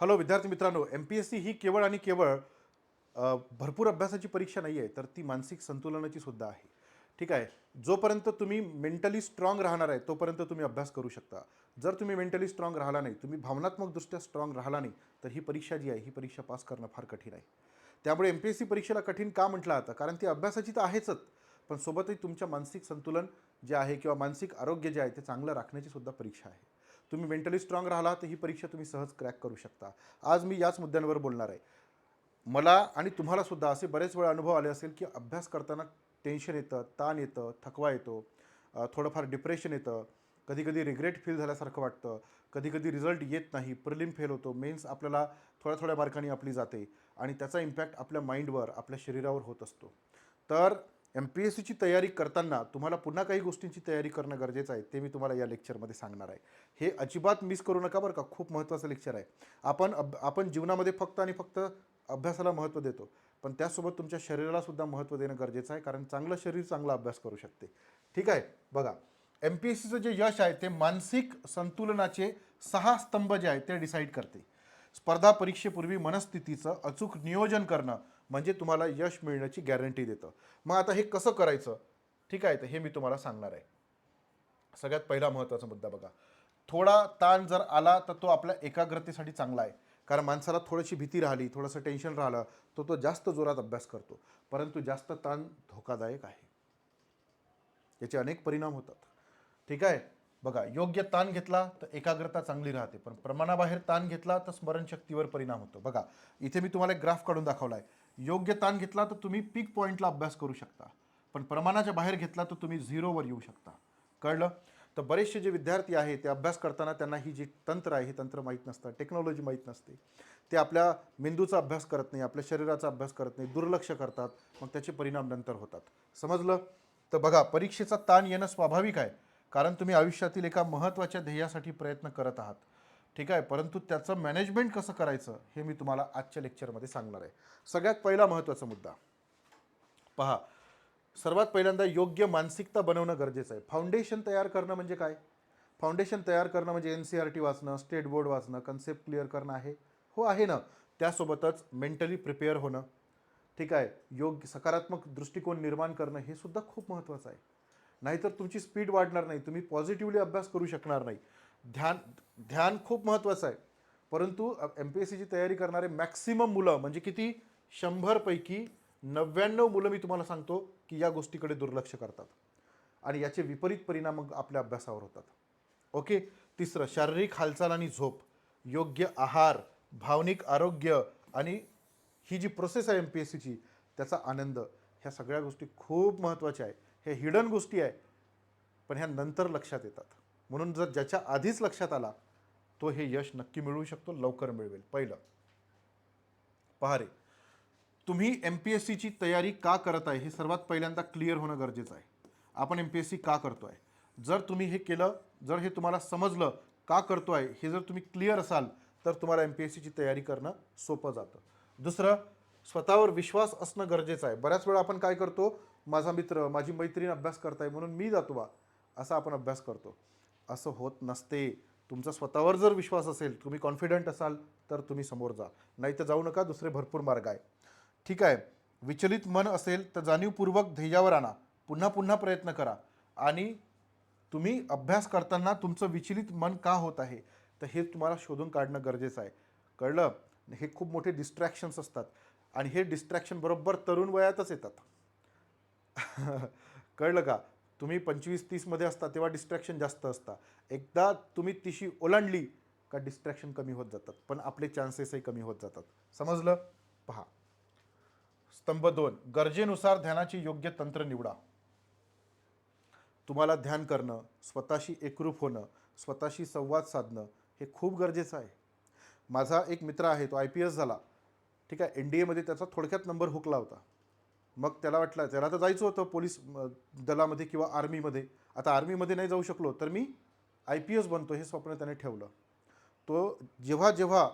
Hello विद्यार्थी मित्रांनो, MPSC ही केवळ आणि केवळ भरपूर अभ्यासाची परीक्षा नाही आहे, तर ती मानसिक संतुलनाची सुद्धा आहे. ठीक आहे. जोपर्यंत तुम्ही मेंटली स्ट्रॉंग राहणार आहे, तोपर्यंत तुम्ही अभ्यास करू शकता. जर तुम्ही मेंटली स्ट्रॉंग राहिला नाही, तुम्ही भावनात्मकदृष्ट्या स्ट्रॉंग राहिला नाही, तर ही परीक्षा जी आहे, ही परीक्षा पास करणं फार कठीण आहे. त्यामुळे एम-पी-एस-सी परीक्षेला कठीण का म्हटलं जातं? कारण ती अभ्यासाची तर आहेचच, पण सोबतही तुमच्या मानसिक संतुलन जे आहे किंवा मानसिक आरोग्य जे आहे ते चांगलं राखण्याची सुद्धा परीक्षा आहे. तुम्ही मेंटली स्ट्रॉंग राहिला, तर ही परीक्षा तुम्ही सहज क्रॅक करू शकता. आज मी याच मुद्द्यांवर बोलणार आहे. मला आणि तुम्हाला सुद्धा असे बरेच वेळा अनुभव आले असेल की अभ्यास करताना टेन्शन येतं, ताण येतं, थकवा येतो, थोडंफार डिप्रेशन येतं, कधी कधी रिग्रेट फील झाल्यासारखं वाटतं, कधी कधी रिझल्ट येत नाही, प्रिलिम फेल होतो, मेन्स आपल्याला थोड्या थोड्या मार्कांनी आपली जाते आणि त्याचा इम्पॅक्ट आपल्या माइंडवर, आपल्या शरीरावर होत असतो. तर एम-पी-एस-सीची तयारी करताना तुम्हाला पुन्हा काही गोष्टींची तयारी करणं गरजेचं आहे, ते मी तुम्हाला या लेक्चरमध्ये सांगणार आहे. हे अजिबात मिस करू नका बरं का, खूप महत्त्वाचं लेक्चर आहे. आपण जीवनामध्ये फक्त आणि फक्त अभ्यासाला महत्त्व देतो, पण त्यासोबत तुमच्या शरीराला सुद्धा महत्त्व देणं गरजेचं आहे, कारण चांगलं शरीर चांगला अभ्यास करू शकते. ठीक आहे. बघा, एम-पी-एस-सीचं जे यश आहे ते मानसिक संतुलनाचे 6 स्तंभ जे आहेत ते डिसाईड करते. स्पर्धा परीक्षेपूर्वी मनस्थितीचं अचूक नियोजन करणं म्हणजे तुम्हाला यश मिळण्याची गॅरंटी देतं. मग आता हे कसं करायचं? ठीक आहे, तर हे मी तुम्हाला सांगणार आहे. सगळ्यात पहिला महत्त्वाचा मुद्दा बघा, थोडा ताण जर आला तर तो आपल्या एकाग्रतेसाठी चांगला आहे. कारण माणसाला थोडीशी भीती राहिली, थोडंसं टेन्शन राहिलं, तर तो जास्त जोरात अभ्यास करतो. परंतु जास्त ताण धोकादायक आहे. याचे अनेक परिणाम होतात. ठीक आहे. बघा, योग्य ताण घेतला तर एकाग्रता चांगली राहते, पण प्रमाणाबाहेर ताण घेतला तर स्मरणशक्तीवर परिणाम होतो. बघा, इथे मी तुम्हाला एक ग्राफ काढून दाखवला आहे. योग्य ताण घेतला तर तुम्ही पीक पॉईंटला अभ्यास करू शकता, पण प्रमाणाच्या बाहेर घेतला तर तुम्ही झिरोवर येऊ शकता. कळलं? तर बरेचसे जे विद्यार्थी आहे ते अभ्यास करताना त्यांना ही जी तंत्र आहे हे तंत्र माहीत नसतं, टेक्नॉलॉजी माहीत नसते. ते आपल्या मेंदूचा अभ्यास करत नाही, आपल्या शरीराचा अभ्यास करत नाही, दुर्लक्ष करतात. मग त्याचे परिणाम नंतर होतात. समजलं? तर बघा, परीक्षेचा ताण येणं स्वाभाविक आहे, कारण तुम्ही आयुष्यातील एका महत्त्वाच्या ध्येयासाठी प्रयत्न करत आहात. ठीक आहे. परंतु त्याचं मॅनेजमेंट कसं करायचं हे मी तुम्हाला आजच्या लेक्चरमध्ये सांगणार आहे. सगळ्यात पहिला महत्त्वाचा मुद्दा पहा, सर्वात पहिल्यांदा योग्य मानसिकता बनवणं गरजेचं आहे. फाउंडेशन तयार करणं म्हणजे काय? फाउंडेशन तयार करणं म्हणजे एन-सी-आर-टी वाचणं, स्टेट बोर्ड वाचणं, कन्सेप्ट क्लिअर करणं आहे. हो, आहे ना. त्यासोबतच मेंटली प्रिपेअर होणं. ठीक आहे. योग्य सकारात्मक दृष्टिकोन निर्माण करणं हे सुद्धा खूप महत्त्वाचं आहे. नाहीतर तुमची स्पीड वाढणार नाही, तुम्ही पॉझिटिव्हली अभ्यास करू शकणार नाही. ध्यान ध्यान खूप महत्त्वाचं आहे. परंतु एम-पी-एस-सीची तयारी करणारे मॅक्सिमम मुलं म्हणजे किती, 100 पैकी 99 मुलं मी तुम्हाला सांगतो की या गोष्टीकडे दुर्लक्ष करतात आणि याचे विपरीत परिणाम मग आपल्या अभ्यासावर होतात. ओके. तिसरं, शारीरिक हालचाल आणि झोप, योग्य आहार, भावनिक आरोग्य आणि ही जी प्रोसेस आहे एम-पी-एस-सीची त्याचा आनंद, ह्या सगळ्या गोष्टी खूप महत्त्वाच्या आहे. हे हिडन गोष्टी आहे, पण ह्या नंतर लक्षात येतात. म्हणून जर ज्याच्या आधीच लक्षात आला तो हे यश नक्की मिळवू शकतो, लवकर मिळवेल. पहिलं पहा रे, तुम्ही एम-पी-एस-सीची तयारी का करत आहे हे सर्वात पहिल्यांदा क्लिअर होणं गरजेचं आहे. आपण एम-पी-एस-सी का करतो आहे? जर तुम्ही हे केलं, जर हे तुम्हाला समजलं का करतो आहे, हे जर तुम्ही क्लिअर असाल तर तुम्हाला एम-पी-एस-सीची तयारी करणं सोपं जातं. दुसरं, स्वतःवर विश्वास असणं गरजेचं आहे. बऱ्याच वेळा आपण काय करतो, माझा मित्र, माझी मैत्रीण अभ्यास करताय म्हणून मी जातो बा, असा आपण अभ्यास करतो. असं होत नसते. तुमचा स्वतःवर जर विश्वास असेल, तुम्ही कॉन्फिडंट असाल, तर तुम्ही समोर जा. नाही तर जाऊ नका, दुसरे भरपूर मार्ग आहे. ठीक आहे. विचलित मन असेल तर जाणीवपूर्वक ध्येयावर आणा, पुन्हा पुन्हा प्रयत्न करा आणि तुम्ही अभ्यास करताना तुमचं विचलित मन का होत आहे, तर हे तुम्हाला शोधून काढणं गरजेचं आहे. कळलं? हे खूप मोठे डिस्ट्रॅक्शन्स असतात आणि हे डिस्ट्रॅक्शन बरोबर तरुण वयातच येतात. कळलं का? तुम्ही 25-30 मध्ये असता तेव्हा डिस्ट्रॅक्शन जास्त असतात. एकदा तुम्ही तिशी ओलांडली का डिस्ट्रॅक्शन कमी होत जातात, पण आपले चान्सेसही कमी होत जातात. समजलं? पहा, स्तंभ 2, गरजेनुसार ध्यानाची योग्य तंत्र निवडा. तुम्हाला ध्यान करणं, स्वतःशी एकरूप होणं, स्वतःशी संवाद साधणं हे खूप गरजेचं आहे. माझा एक मित्र आहे, तो IPS झाला. ठीक आहे. NDAमध्ये त्याचा थोडक्यात नंबर हुकला होता. मग त्याला वाटलं, त्याला तर जायचं होतं पोलीस दलामध्ये किंवा आर्मीमध्ये. आता आर्मीमध्ये नाही जाऊ शकलो तर मी IPS बनतो हे स्वप्न त्याने ठेवलं. तो जेव्हा जेव्हा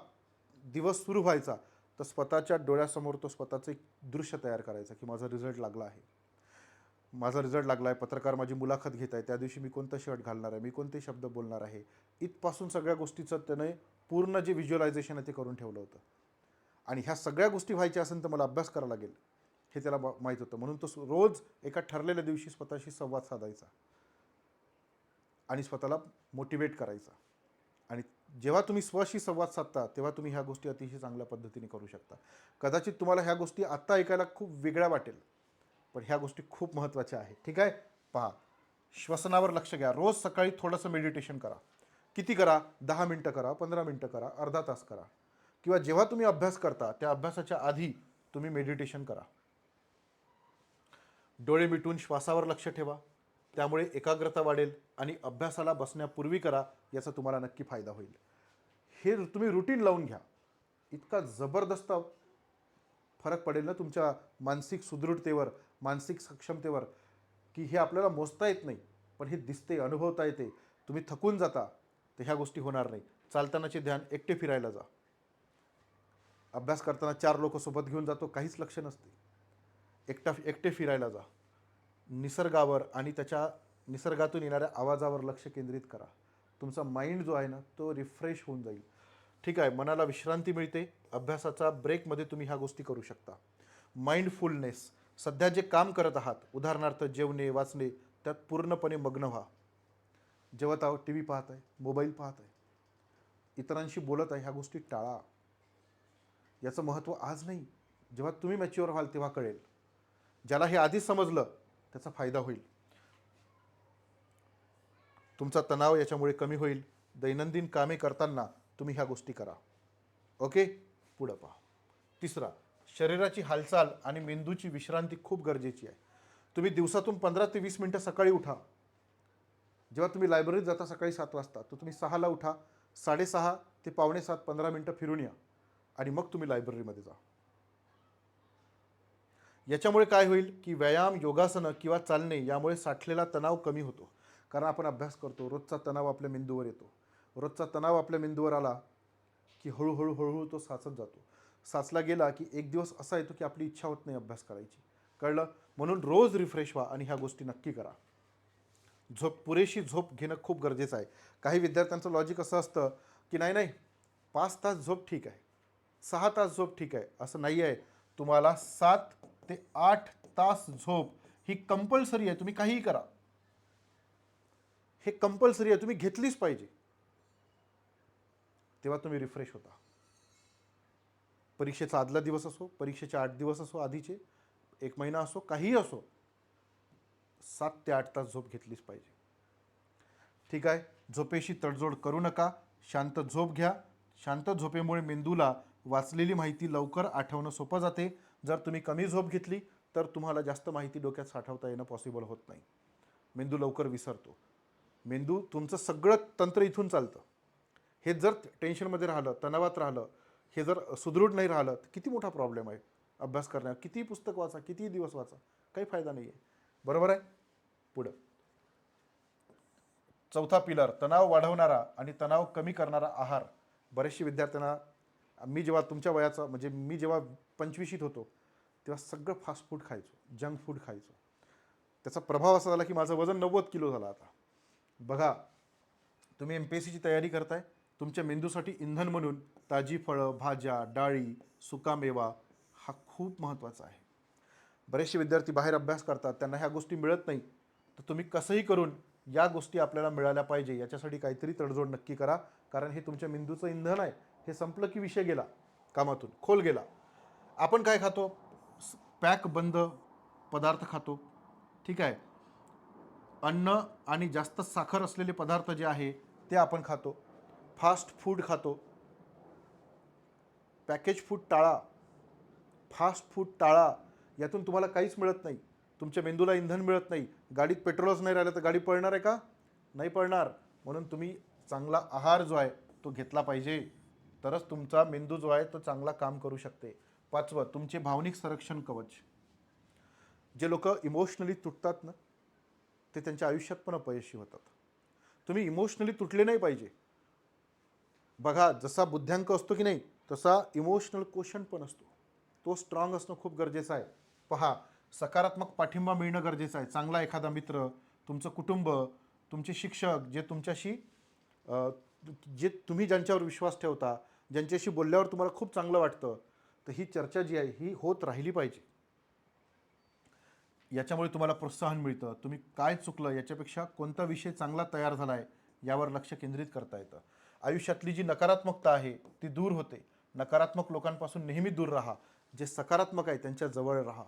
दिवस सुरू व्हायचा तर स्वतःच्या डोळ्यासमोर तो स्वतःचं एक दृश्य तयार करायचा की माझा रिझल्ट लागला आहे. माझा रिझल्ट लागला आहे, पत्रकार माझी मुलाखत घेत आहे, त्या दिवशी मी कोणतं शर्ट घालणार आहे, मी कोणते शब्द बोलणार आहे, इथपासून सगळ्या गोष्टीचं त्याने पूर्ण जे व्हिज्युअलायझेशन आहे ते करून ठेवलं होतं. आणि ह्या सगळ्या गोष्टी व्हायच्या असेल तर मला अभ्यास करावा लागेल हे त्याला माहीत होतं. म्हणून तो रोज एका ठरलेल्या दिवशी स्वतःशी संवाद साधायचा आणि स्वतःला मोटिवेट करायचा. आणि जेव्हा तुम्ही स्वशी संवाद साधता तेव्हा तुम्ही ह्या गोष्टी अतिशय चांगल्या पद्धतीने करू शकता. कदाचित तुम्हाला ह्या गोष्टी आत्ता ऐकायला खूप वेगळ्या वाटेल, पण ह्या गोष्टी खूप महत्त्वाच्या आहेत. ठीक आहे, पहा, श्वसनावर लक्ष घ्या. रोज सकाळी थोडंसं मेडिटेशन करा. किती करा? 10 मिनटं करा, 15 मिनटं करा, अर्धा तास करा. किंवा जेव्हा तुम्ही अभ्यास करता त्या अभ्यासाच्या आधी तुम्ही मेडिटेशन करा. डोळे मिटून श्वासावर लक्ष ठेवा, त्यामुळे एकाग्रता वाढेल. आणि अभ्यासाला बसण्यापूर्वी करा, याचा तुम्हाला नक्की फायदा होईल. हे तुम्ही रुटीन लावून घ्या. इतका जबरदस्त फरक पडेल ना तुमच्या मानसिक सुदृढतेवर, मानसिक सक्षमतेवर, की हे आपल्याला मोजता येत नाही, पण हे दिसते, अनुभवता येते. तुम्ही थकून जाता तर ह्या गोष्टी होणार नाही. चालतानाचे ध्यान, एकटे फिरायला जा. अभ्यास करताना 4 लोक सोबत घेऊन जातो, काहीच लक्ष नसते. एकटे फिरायला जा. निसर्गावर आणि त्याच्या निसर्गातून येणाऱ्या आवाजावर लक्ष केंद्रित करा. तुमचा माइंड जो आहे ना तो रिफ्रेश होऊन जाईल. ठीक आहे, मनाला विश्रांती मिळते. अभ्यासाचा ब्रेकमध्ये तुम्ही ह्या गोष्टी करू शकता. माइंडफुलनेस, सध्या जे काम करत आहात, उदाहरणार्थ जेवणे, वाचणे, त्यात पूर्णपणे मग्न व्हा. जेवत आहोत, टी व्ही पाहत आहे, मोबाईल पाहत आहे, इतरांशी बोलत आहे, ह्या गोष्टी टाळा. याचं महत्त्व आज नाही, जेव्हा तुम्ही मॅच्युअर व्हाल तेव्हा कळेल. ज्याला हे आधीच समजलं त्याचा फायदा होईल. तुमचा तणाव याच्यामुळे कमी होईल. दैनंदिन कामे करताना तुम्ही ह्या गोष्टी करा. ओके, पुढं पहा. तिसरा, शरीराची हालचाल आणि मेंदूची विश्रांती खूप गरजेची आहे. तुम्ही दिवसातून 15 ते 20 मिनटं सकाळी उठा. जेव्हा तुम्ही लायब्ररीत जाता सकाळी 7 वाजता, तर तुम्ही 6ला उठा. 6:30 ते 6:45 15 मिनटं फिरून या आणि मग तुम्ही लायब्ररीमध्ये जा. याच्यामुळे काय होईल की व्यायाम, योगासनं किंवा चालणे यामुळे साठलेला तणाव कमी होतो. कारण आपण अभ्यास करतो, रोजचा तणाव आपल्या मेंदूवर येतो. रोजचा तणाव आपल्या मेंदूवर आला की हळूहळू हळूहळू तो साचत जातो. साचला गेला की एक दिवस असा येतो की आपली इच्छा होत नाही अभ्यास करायची. कळलं? म्हणून रोज रिफ्रेश व्हा आणि ह्या गोष्टी नक्की करा. पुरेशी झोप घेणं खूप गरजेचं आहे. काही विद्यार्थ्यांचं लॉजिक असं असतं की नाही नाही, 5 तास झोप ठीक आहे, 6 तास झोप ठीक आहे. असं नाही आहे. तुम्हाला 7 ते 8 तास झोप ही कंपल्सरी आहे. तुम्ही काहीही करा, हे कंपल्सरी आहे, तुम्ही घेतलीच पाहिजे. तेव्हा तुम्ही रिफ्रेश होता. परीक्षेचा आदला दिवस असो, परीक्षेचे 8 दिवस असो आधीचे, 1 महिना असो, काहीही असो, 7 ते 8 तास झोप घेतलीच पाहिजे. ठीक आहे, झोपेशी तडजोड करू नका. शांत झोप घ्या. शांत झोपेमुळे मेंदूला वाचलेली माहिती लवकर आठवणं सोपं जाते. जर तुम्ही कमी झोप घेतली तर तुम्हाला जास्त माहिती डोक्यात साठवता येणं पॉसिबल होत नाही. मेंदू लवकर विसरतो. मेंदू, तुमचं सगळं तंत्र इथून चालतं. हे जर टेन्शनमध्ये राहिलं, तणावात राहिलं, हे जर सुदृढ नाही राहिलं तर किती मोठा प्रॉब्लेम आहे अभ्यास करण्यात. किती पुस्तक वाचा, किती दिवस वाचा, काही फायदा नाही आहे. बरोबर आहे? पुढं चौथा पिलर, तणाव वाढवणारा आणि तणाव कमी करणारा आहार. बरेचसे विद्यार्थ्यांना, मी जेव्हा तुमच्या वयाचा म्हणजे मी जेव्हा 25शीत होतो तेव्हा सगळं फास्ट फूड खायचो, जंक फूड खायचो. त्याचा प्रभाव असा झाला की माझं वजन 90 किलो झालं आता. बघा, तुम्ही MPSCची तयारी करताय, तुमच्या मेंदूसाठी इंधन म्हणून ताजी फळं, भाज्या, डाळी, सुकामेवा हा खूप महत्त्वाचा आहे. बरेचसे विद्यार्थी बाहेर अभ्यास करतात, त्यांना ह्या गोष्टी मिळत नाही. तर तुम्ही कसंही करून या गोष्टी आपल्याला मिळाल्या पाहिजे याच्यासाठी काहीतरी तडजोड नक्की करा. कारण हे तुमच्या मेंदूचं इंधन आहे. हे संपलं की विषय गेला, कामातून खोल गेला. आपण काय खातो? पॅक बंद पदार्थ खातो. ठीक आहे, अन्न आणि जास्त साखर असलेले पदार्थ जे आहे ते आपण खातो. फास्ट फूड खातो. पॅकेज फूड टाळा, फास्ट फूड टाळा. यातून तुम्हाला काहीच मिळत नाही. तुमच्या मेंदूला इंधन मिळत नाही. गाडीत पेट्रोलच नाही राहिलं तर गाडी पळणार आहे का? नाही पळणार. म्हणून तुम्ही चांगला आहार जो आहे तो घेतला पाहिजे, तरच तुमचा मेंदू जो आहे तो चांगला काम करू शकते. पाचवं, तुमचे भावनिक संरक्षण कवच. जे लोक इमोशनली तुटतात ना ते त्यांच्या आयुष्यात पण अपयशी होतात. तुम्ही इमोशनली तुटले नाही पाहिजे. बघा, जसा बुद्ध्यांक असतो की नाही तसा इमोशनल क्वेश्चन पण असतो. तो स्ट्रॉंग असणं खूप गरजेचं आहे. पहा, सकारात्मक पाठिंबा मिळणं गरजेचं आहे. चांगला एखादा मित्र, तुमचं कुटुंब, तुमचे शिक्षक जे तुमच्याशी जे तुम्ही ज्यांच्यावर विश्वास ठेवता, ज्यांच्याशी बोलल्यावर तुम्हाला खूप चांगलं वाटतं, तर ही चर्चा जी आहे ही होत राहिली पाहिजे. याच्यामुळे तुम्हाला प्रोत्साहन मिळतं. तुम्ही काय चुकलं याच्यापेक्षा कोणता विषय चांगला तयार झाला आहे यावर लक्ष केंद्रित करता येतं. आयुष्यातली जी नकारात्मकता आहे ती दूर होते. नकारात्मक लोकांपासून नेहमी दूर राहा. जे सकारात्मक आहे त्यांच्या जवळ राहा.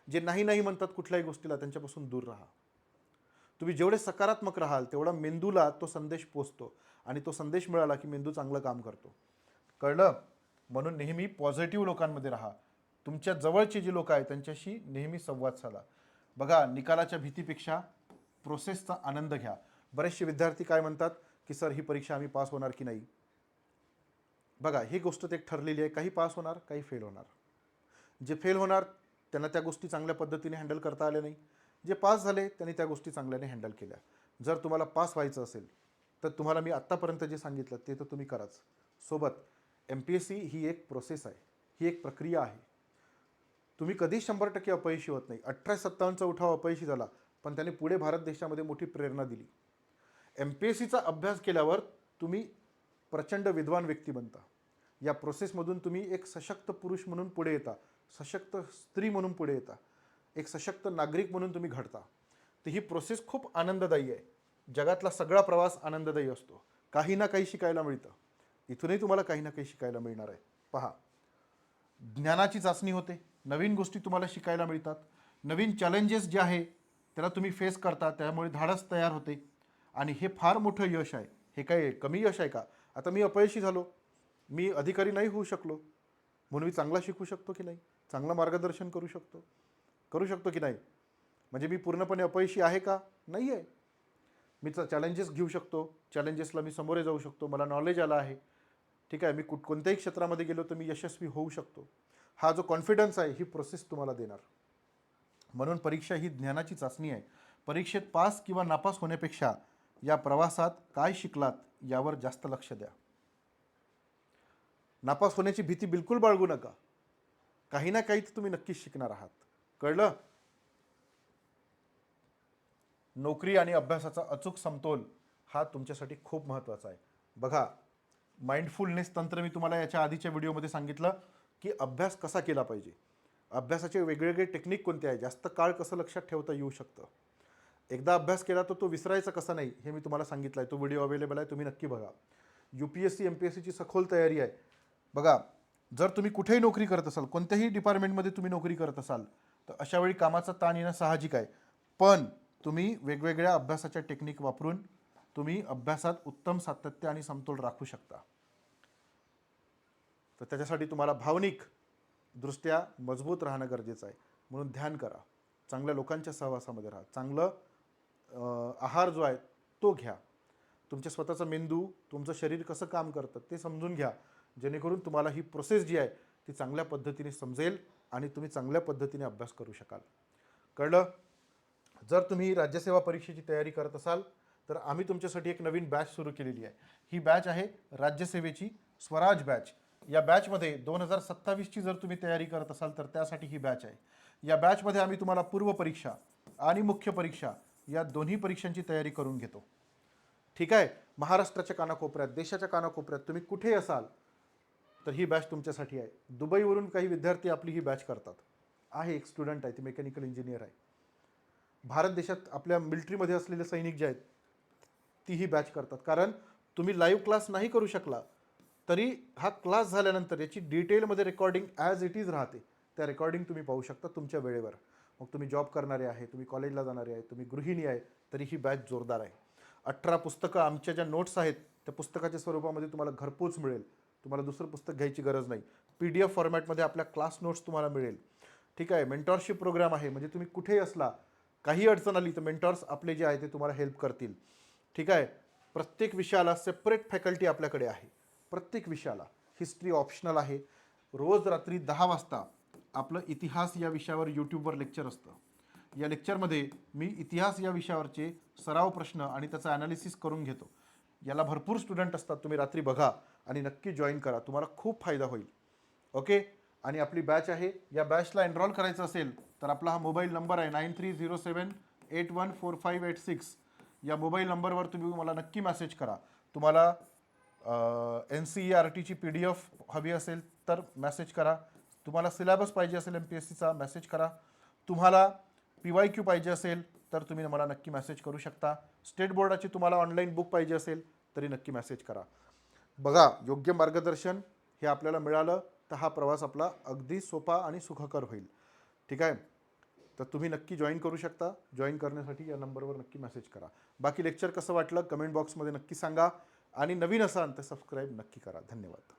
जे नाही नाही म्हणतात कुठल्याही गोष्टीला त्यांच्यापासून दूर राहा. तुम्ही जेवढे सकारात्मक राहाल तेवढा मेंदूला तो संदेश पोचतो आणि तो संदेश मिळाला की मेंदू चांगलं काम करतो. कळलं? म्हणून नेहमी पॉझिटिव्ह लोकांमध्ये राहा. तुमच्या जवळचे जे लोक आहेत त्यांच्याशी नेहमी संवाद साधा. बघा, निकालाच्या भीतीपेक्षा प्रोसेसचा आनंद घ्या. बरेचसे विद्यार्थी काय म्हणतात की सर ही परीक्षा आम्ही पास होणार की नाही. बघा, ही गोष्ट ते ठरलेली आहे, काही पास होणार काही फेल होणार. जे फेल होणार त्यांना त्या गोष्टी चांगल्या पद्धतीने हँडल करता आल्या नाही. जे पास झाले त्यांनी त्या गोष्टी चांगल्याने हँडल केल्या. जर तुम्हाला पास व्हायचं असेल तर तुम्हाला मी आत्तापर्यंत जे सांगितलं ते तर तुम्ही कराच. सोबत MPSC ही एक प्रोसेस आहे, ही एक प्रक्रिया आहे. तुम्ही कधी 100% अपयशी होत नाही. 1857चा उठाव अपयशी झाला पण त्याने पुढे भारत देशामध्ये मोठी प्रेरणा दिली. MPSCचा अभ्यास केल्यावर तुम्ही प्रचंड विद्वान व्यक्ती बनता. या प्रोसेसमधून तुम्ही एक सशक्त पुरुष म्हणून पुढे येता, सशक्त स्त्री म्हणून पुढे येता, एक सशक्त नागरिक म्हणून तुम्ही घडता. तर ही प्रोसेस खूप आनंददायी आहे. जगातला सगळा प्रवास आनंददायी असतो. काही ना काही शिकायला मिळतं. इथूनही तुम्हाला काही ना काही शिकायला मिळणार आहे. पहा, ज्ञानाची चाचणी होते, नवीन गोष्टी तुम्हाला शिकायला मिळतात, नवीन चॅलेंजेस जे आहे त्याला तुम्ही फेस करता, त्यामुळे धाडस तयार होते आणि हे फार मोठं यश आहे. हे काय कमी यश आहे का? आता मी अपयशी झालो, मी अधिकारी नाही होऊ शकलो म्हणून मी चांगला शिकू शकतो की नाही, चांगलं मार्गदर्शन करू शकतो की नाही? म्हणजे मी पूर्णपणे अपयशी आहे का? नाही आहे. मी चॅलेंजेस घेऊ शकतो, चॅलेंजेसला मी समोरे जाऊ शकतो, मला नॉलेज आलं आहे. ठीक आहे, मी कोणत्याही क्षेत्रामध्ये गेलो तर मी यशस्वी होऊ शकतो. हा जो कॉन्फिडन्स आहे ही प्रोसेस तुम्हाला देणार. म्हणून परीक्षा ही ज्ञानाची चाचणी आहे. परीक्षेत पास किंवा नापास होण्यापेक्षा या प्रवासात काय शिकलात यावर जास्त लक्ष द्या. नापास होण्याची भीती बिलकुल बाळगू नका. काही ना काही तुम्ही नक्कीच शिकणार आहात. कळलं? नोकरी आणि अभ्यासाचा अचूक समतोल हा तुमच्यासाठी खूप महत्त्वाचा आहे. बघा, माइंडफुलनेस तंत्र मी तुम्हाला याच्या आधीच्या व्हिडिओमध्ये सांगितलं की अभ्यास कसा केला पाहिजे, अभ्यासाचे वेगवेगळे टेक्निक कोणते आहे, जास्त काळ कसं लक्षात ठेवता येऊ शकतं. एकदा अभ्यास केला तर तो विसरायचा कसा नाही हे मी तुम्हाला सांगितलं आहे. तो व्हिडिओ अवेलेबल आहे, तुम्ही नक्की बघा. UPSC MPSCची सखोल तयारी आहे. बघा, जर तुम्ही कुठेही नोकरी करत असाल, कोणत्याही डिपार्टमेंटमध्ये तुम्ही नोकरी करत असाल तर अशा वेळी कामाचा ताण येणं साहजिक आहे. पण तुम्ही वेगवेगळ्या अभ्यासाच्या टेक्निक वापरून तुम्ही अभ्यासात उत्तम सातत्य आणि समतोल राखू शकता. तर त्याच्यासाठी तुम्हाला भावनिक दृष्ट्या मजबूत राहणं गरजेचं आहे. म्हणून ध्यान करा, चांगल्या लोकांच्या सहवासामध्ये राहा, चांगलं आहार जो आहे तो घ्या, तुमच्या स्वतःचा मेंदू, तुमचं शरीर कसं काम करतं ते समजून घ्या, जेणेकरून तुम्हाला ही प्रोसेस जी आहे ती चांगल्या पद्धतीने समजेल आणि तुम्ही चांगल्या पद्धतीने अभ्यास करू शकाल. कळलं? जर तुम्ही राज्यसेवा परीक्षेची तयारी करत असाल तर आम्ही तुमच्यासाठी एक नवीन बॅच सुरू केलेली आहे. ही बॅच आहे राज्यसेवेची स्वराज बॅच. या बॅचमध्ये 2027ची जर तुम्ही तयारी करत असाल तर त्यासाठी ही बॅच आहे. या बॅचमध्ये आम्ही तुम्हाला पूर्व परीक्षा आणि मुख्य परीक्षा या दोन्ही परीक्षांची तयारी करून घेतो. ठीक आहे? महाराष्ट्राच्या कानाकोपऱ्यात, देशाच्या कानाकोपऱ्यात तुम्ही कुठेही असाल तर ही बॅच तुमच्यासाठी आहे. दुबईवरून काही विद्यार्थी आपली ही बॅच करतात. आहे एक स्टुडंट आहे, ती मेकॅनिकल इंजिनियर आहे. भारत देशात आपल्या मिलिटरीमध्ये असलेले सैनिक जे आहेत ती ही बॅच करतात. कारण तुम्ही लाईव्ह क्लास नाही करू शकला तरी हा क्लास झाल्यानंतर याची डिटेलमध्ये रेकॉर्डिंग ॲज इट इज राहते. त्या रेकॉर्डिंग तुम्ही पाहू शकता तुमच्या वेळेवर. मग तुम्ही जॉब करणारे आहे, तुम्ही कॉलेजला जाणारे आहे, तुम्ही गृहिणी आहे, तरी ही बॅच जोरदार आहे. 18 पुस्तकं, आमच्या ज्या नोट्स आहेत त्या पुस्तकाच्या स्वरूपामध्ये तुम्हाला घरपोच मिळेल. तुम्हाला दुसरं पुस्तक घ्यायची गरज नाही. PDF फॉर्मॅटमध्ये आपल्या क्लास नोट्स तुम्हाला मिळेल. ठीक आहे? मेंटॉरशिप प्रोग्राम आहे, म्हणजे तुम्ही कुठेही असला, काही अडचण आली तर मेंटॉर्स आपले जे आहे ते तुम्हाला हेल्प करतील. ठीक आहे? प्रत्येक विषयाला सेपरेट फॅकल्टी आपल्याकडे आहे. प्रत्येक विषयाला. हिस्ट्री ऑप्शनल आहे. रोज रात्री 10 वाजता आपलं इतिहास या विषयावर यूट्यूबवर लेक्चर असतं. या लेक्चरमध्ये मी इतिहास या विषयावरचे सराव प्रश्न आणि त्याचं ॲनालिसिस करून घेतो. याला भरपूर स्टुडंट असतात. तुम्ही रात्री बघा आणि नक्की जॉईन करा, तुम्हाला खूप फायदा होईल. ओके? आणि आपली बॅच आहे. या बॅचला एनरोल करायचं असेल तर आपला हा मोबाईल नंबर आहे 9307814586. या मोबाईल नंबरवर तुम्ही मला नक्की मेसेज करा. तुम्हाला NCERTची PDF हवी असेल तर मेसेज करा. तुम्हाला सिलेबस पाहिजे असेल MPSCचा मेसेज करा. तुम्हाला PYQ पाहिजे असेल तर तुम्ही मला नक्की मेसेज करू शकता. स्टेट बोर्डाची तुम्हाला ऑनलाईन बुक पाहिजे असेल तरी नक्की मेसेज करा. बघा, योग्य मार्गदर्शन हे आपल्याला मिळालं तर हा प्रवास आपला अगदी सोपा आणि सुखकर होईल. ठीक आहे. तर तुम्ही नक्की जॉईन करू शकता. जॉईन करण्यासाठी या नंबरवर नक्की मेसेज करा. बाकी लेक्चर कसं वाटलं कमेंट बॉक्समध्ये नक्की सांगा आणि नवीन असाल तर सबस्क्राईब नक्की करा. धन्यवाद.